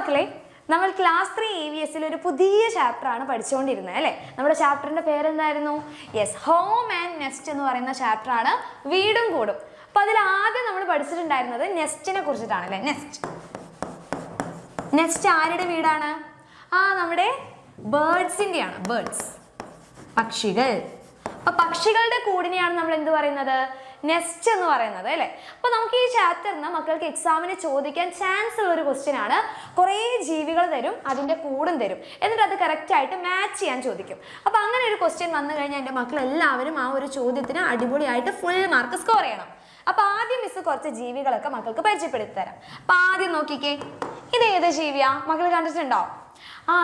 മക്കളെ, നമ്മൾ ക്ലാസ് 3 EVSൽ ഒരു പുതിയ ചാപ്റ്ററാണ് പഠിച്ചുകൊണ്ടിരുന്നത് അല്ലേ? നമ്മുടെ ചാപ്റ്ററിന്റെ പേരെന്തായിരുന്നു? യെസ്, ഹോം ആൻഡ് നെസ്റ്റ് എന്ന് പറയുന്ന ചാപ്റ്ററാണ്, വീടും കൂടും. അപ്പോൾ അതിൽ ആദ്യം നമ്മൾ പഠിച്ചിട്ടുണ്ടായിരുന്നത് നെസ്റ്റിനെ കുറിച്ചിട്ടാണ് അല്ലേ? നെസ്റ്റ് ആരുടെ വീടാണ്? നമ്മുടെ ബേർഡ്സിൻ്റെയാണ്. ബേർഡ്സ്, പക്ഷികൾ. അപ്പോൾ പക്ഷികളുടെ കൂടിനെയാണ് നമ്മൾ എന്ത് പറയുന്നത്? നെസ്റ്റ് എന്ന് പറയുന്നത് അല്ലേ? അപ്പോൾ നമുക്ക് ഈ ചാപ്റ്ററിന് മക്കൾക്ക് എക്സാമിന് ചോദിക്കാൻ ചാൻസ് ഉള്ള ഒരു ക്വസ്റ്റ്യൻ ആണ്. കുറേ ജീവികൾ തരും, അതിൻ്റെ കൂടും തരും, എന്നിട്ട് അത് കറക്റ്റായിട്ട് മാച്ച് ചെയ്യാൻ ചോദിക്കും. അപ്പോൾ അങ്ങനെ ഒരു ക്വസ്റ്റ്യൻ വന്നു കഴിഞ്ഞാൽ എൻ്റെ മക്കൾ എല്ലാവരും ആ ഒരു ചോദ്യത്തിന് അടിപൊളിയായിട്ട് ഫുൾ മാർക്ക് സ്കോർ ചെയ്യണം. അപ്പോൾ ആദ്യം മിസ് കുറച്ച് ജീവികളൊക്കെ മക്കൾക്ക് പരിചയപ്പെടുത്തി തരാം. അപ്പോൾ ആദ്യം നോക്കിക്കേ, ഇത് ഏത് ജീവിയാ? മക്കൾ കണ്ടിട്ടുണ്ടോ?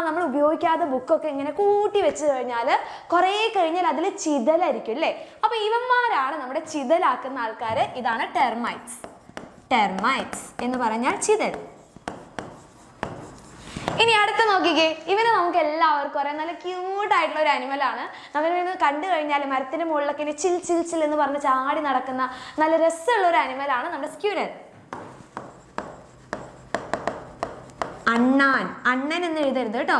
നമ്മൾ ഉപയോഗിക്കാതെ ബുക്കൊക്കെ ഇങ്ങനെ കൂട്ടി വെച്ച് കഴിഞ്ഞാൽ കുറേ കഴിഞ്ഞാൽ അതിൽ ചിതലായിരിക്കും അല്ലേ? അപ്പോൾ ഇവന്മാരാണ് നമ്മുടെ ചിതലാക്കുന്ന ആൾക്കാർ. ഇതാണ് ടെർമൈറ്റ്സ്. ടെർമൈറ്റ്സ് എന്ന് പറഞ്ഞാൽ ചിതൽ. ഇനി അടുത്ത് നോക്കിക്കേ, ഇവനെ നമുക്ക് എല്ലാവർക്കും അറിയാം, നല്ല ക്യൂട്ടായിട്ടുള്ള ഒരു അനിമലാണ്. നമ്മളിന്ന് കണ്ടു കഴിഞ്ഞാൽ മരത്തിൻ്റെ മുകളിലൊക്കെ ഇനി ചിൽ ചിൽ ചിൽ എന്ന് പറഞ്ഞ് ചാടി നടക്കുന്ന നല്ല രസമുള്ള ഒരു അനിമലാണ് നമ്മുടെ സ്ക്യൂരൽ. അണ്ണാൻ. അണ്ണൻ എന്ന് എഴുതരുത് കേട്ടോ.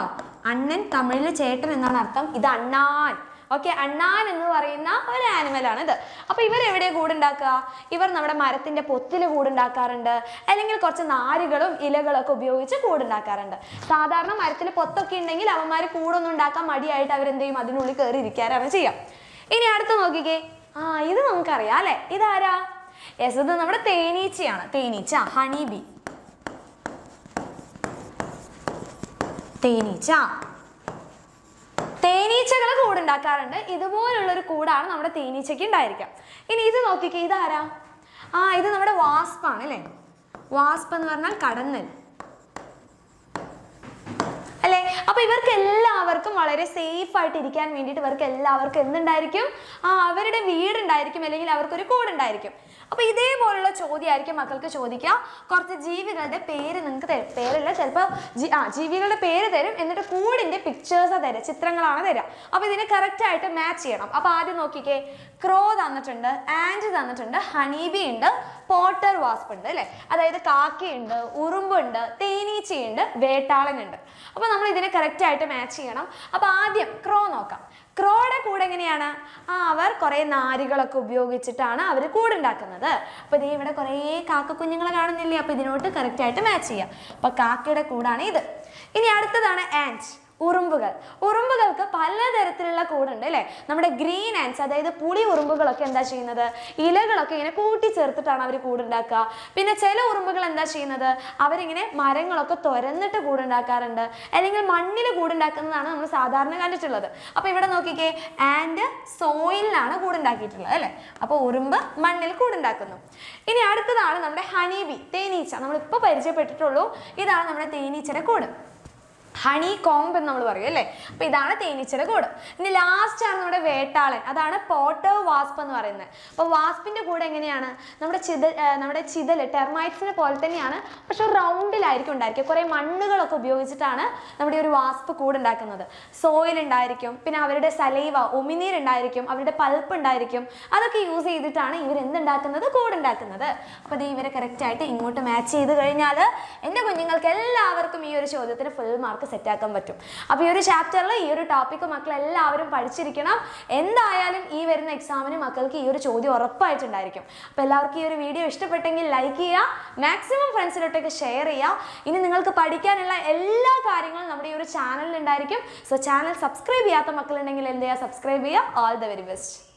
അണ്ണൻ തമിഴിൽ ചേട്ടൻ എന്നാണ് അർത്ഥം. ഇത് അണ്ണാൻ. ഓക്കെ, അണ്ണാൻ എന്ന് പറയുന്ന ഒരു ആനിമലാണ് ഇത്. അപ്പോൾ ഇവരെവിടെ കൂടുണ്ടാക്കുക? ഇവർ നമ്മുടെ മരത്തിൻ്റെ പൊത്തിൽ കൂടുണ്ടാക്കാറുണ്ട്, അല്ലെങ്കിൽ കുറച്ച് നാരുകളും ഇലകളൊക്കെ ഉപയോഗിച്ച് കൂടുണ്ടാക്കാറുണ്ട്. സാധാരണ മരത്തിൽ പൊത്തൊക്കെ ഉണ്ടെങ്കിൽ അവന്മാർ കൂടൊന്നും ഉണ്ടാക്കാൻ മടിയായിട്ട് അവരെന്ത് ചെയ്യും? അതിനുള്ളിൽ കയറി ഇരിക്കാറാണ് ചെയ്യാം. ഇനി അടുത്ത് നോക്കിക്കേ, ഇത് നമുക്കറിയാം അല്ലേ? ഇതാരാ? യെസ്, ഇത് നമ്മുടെ തേനീച്ചയാണ്. തേനീച്ച, ഹണി ബി. തേനീച്ച. തേനീച്ചകൾ കൂടുണ്ടാക്കാറുണ്ട്. ഇതുപോലുള്ളൊരു കൂടാണ് നമ്മുടെ തേനീച്ചയ്ക്ക് ഉണ്ടായിരിക്കാം. ഇനി ഇത് നോക്കിക്കേ, ഇതാരാ? ഇത് നമ്മുടെ വാസ്പാണ് അല്ലേ? വാസ്പ് എന്ന് പറഞ്ഞാൽ കടന്നൽ അല്ലേ? അപ്പൊ ഇവർക്ക് എല്ലാവർക്കും വളരെ സേഫ് ആയിട്ട് ഇരിക്കാൻ വേണ്ടിയിട്ട് ഇവർക്ക് എല്ലാവർക്കും എന്തുണ്ടായിരിക്കും? അവരുടെ വീടുണ്ടായിരിക്കും, അല്ലെങ്കിൽ അവർക്കൊരു കൂടുണ്ടായിരിക്കും. അപ്പൊ ഇതേപോലുള്ള ചോദ്യമായിരിക്കും മക്കൾക്ക് ചോദിക്കുക. കുറച്ച് ജീവികളുടെ പേര് നിങ്ങൾക്ക് തരും. പേരല്ല, ചിലപ്പോൾ ജീവികളുടെ പേര് തരും, എന്നിട്ട് കൂടിന്റെ പിക്ചേഴ്സ് തരും, ചിത്രങ്ങളാണ് തരിക. അപ്പൊ ഇതിനെ കറക്റ്റ് ആയിട്ട് മാച്ച് ചെയ്യണം. അപ്പൊ ആദ്യം നോക്കിക്കേ, ക്രോ തന്നിട്ടുണ്ട്, ആൻഡ് തന്നിട്ടുണ്ട്, ഹണീബി ഉണ്ട്, പോട്ടർ വാസ്പ് ഉണ്ട് അല്ലേ? അതായത് കാക്കയുണ്ട്, ഉറുമ്പുണ്ട്, തേനീച്ചയുണ്ട്, വേട്ടാളനുണ്ട്. അപ്പൊ നമ്മൾ ഇതിനെ കറക്റ്റ് ആയിട്ട് മാച്ച് ചെയ്യണം. അപ്പൊ ആദ്യം ക്രോ നോക്കാം. ക്രോയുടെ കൂടെ എങ്ങനെയാണ്? അവർ കുറേ നാരുകളൊക്കെ ഉപയോഗിച്ചിട്ടാണ് അവർ കൂടുണ്ടാക്കുന്നത്. അപ്പൊ ഇത് ഇവിടെ കുറേ കാക്ക കുഞ്ഞുങ്ങളെ കാണുന്നില്ലേ? അപ്പൊ ഇതിനോട്ട് കറക്റ്റ് ആയിട്ട് മാച്ച് ചെയ്യാം. അപ്പൊ കാക്കയുടെ കൂടാണ് ഇത്. ഇനി അടുത്തതാണ് ആൻഡ്, ഉറുമ്പുകൾ. ഉറുമ്പുകൾക്ക് പലതരത്തിലുള്ള കൂടുണ്ട് അല്ലേ? നമ്മുടെ ഗ്രീൻ ആൻഡ്സ്, അതായത് പുളി ഉറുമ്പുകളൊക്കെ എന്താ ചെയ്യുന്നത്? ഇലകളൊക്കെ ഇങ്ങനെ കൂട്ടിച്ചേർത്തിട്ടാണ് അവർ കൂടുണ്ടാക്കുക. പിന്നെ ചില ഉറുമ്പുകൾ എന്താ ചെയ്യുന്നത്? അവരിങ്ങനെ മരങ്ങളൊക്കെ തുരന്നിട്ട് കൂടുണ്ടാക്കാറുണ്ട്, അല്ലെങ്കിൽ മണ്ണിൽ കൂടുണ്ടാക്കുന്നതാണ് നമ്മൾ സാധാരണ കണ്ടിട്ടുള്ളത്. അപ്പൊ ഇവിടെ നോക്കിക്കേ, ആൻഡ് സോയിലിലാണ് കൂടുണ്ടാക്കിയിട്ടുള്ളത് അല്ലേ? അപ്പോൾ ഉറുമ്പ് മണ്ണിൽ കൂടുണ്ടാക്കുന്നു. ഇനി അടുത്തതാണ് നമ്മുടെ ഹണി ബി, തേനീച്ച. നമ്മളിപ്പോൾ പരിചയപ്പെട്ടിട്ടുള്ളൂ. ഇതാണ് നമ്മുടെ തേനീച്ചയുടെ കൂട്. ഹണി കോംബ് എന്ന് നമ്മൾ പറയും അല്ലേ? അപ്പൊ ഇതാണ് തേനീച്ചയുടെ കൂട്. ഇനി ലാസ്റ്റ് ആണ് നമ്മുടെ വേട്ടാളൻ, അതാണ് പോട്ടർ വാസ്പ് എന്ന് പറയുന്നത്. അപ്പൊ വാസ്പിന്റെ കൂടെ എങ്ങനെയാണ്? നമ്മുടെ ചിതൽ ടെർമൈറ്റ്സിനെ പോലെ തന്നെയാണ്, പക്ഷെ റൗണ്ടിലായിരിക്കും ഉണ്ടായിരിക്കും. കുറെ മണ്ണുകളൊക്കെ ഉപയോഗിച്ചിട്ടാണ് നമ്മുടെ ഒരു വാസ്പ് കൂട് ഉണ്ടാക്കുന്നത്. സോയിൽ ഉണ്ടായിരിക്കും, പിന്നെ അവരുടെ സലൈവ, ഉമിനീർ ഉണ്ടായിരിക്കും, അവരുടെ പൾപ്പ് ഉണ്ടായിരിക്കും. അതൊക്കെ യൂസ് ചെയ്തിട്ടാണ് ഇവർ എന്തുണ്ടാക്കുന്നത്? കൂടുണ്ടാക്കുന്നത്. അപ്പൊ ഇത് ഇവരെ കറക്റ്റ് ആയിട്ട് ഇങ്ങോട്ട് മാച്ച് ചെയ്ത് കഴിഞ്ഞാൽ എൻ്റെ കുഞ്ഞുങ്ങൾക്ക് എല്ലാവർക്കും ഈ ഒരു ചോദ്യത്തിന് ഫുൾ മാർക്ക് സെറ്റാക്കാൻ പറ്റും. അപ്പോൾ ഈ ഒരു ചാപ്റ്ററിൽ ഈ ഒരു ടോപ്പിക്ക് മക്കൾ എല്ലാവരും പഠിച്ചിരിക്കണം. എന്തായാലും ഈ വരുന്ന എക്സാമിന് മക്കൾക്ക് ഈ ഒരു ചോദ്യം ഉറപ്പായിട്ടുണ്ടായിരിക്കും. അപ്പോൾ എല്ലാവർക്കും ഈ ഒരു വീഡിയോ ഇഷ്ടപ്പെട്ടെങ്കിൽ ലൈക്ക് ചെയ്യുക, മാക്സിമം ഫ്രണ്ട്സിലോട്ടൊക്കെ ഷെയർ ചെയ്യുക. ഇനി നിങ്ങൾക്ക് പഠിക്കാനുള്ള എല്ലാ കാര്യങ്ങളും നമ്മുടെ ഈ ഒരു ചാനലിൽ ഉണ്ടായിരിക്കും. സോ ചാനൽ സബ്സ്ക്രൈബ് ചെയ്യാത്ത മക്കളുണ്ടെങ്കിൽ എന്ത് ചെയ്യുക? സബ്സ്ക്രൈബ് ചെയ്യുക. All the very best.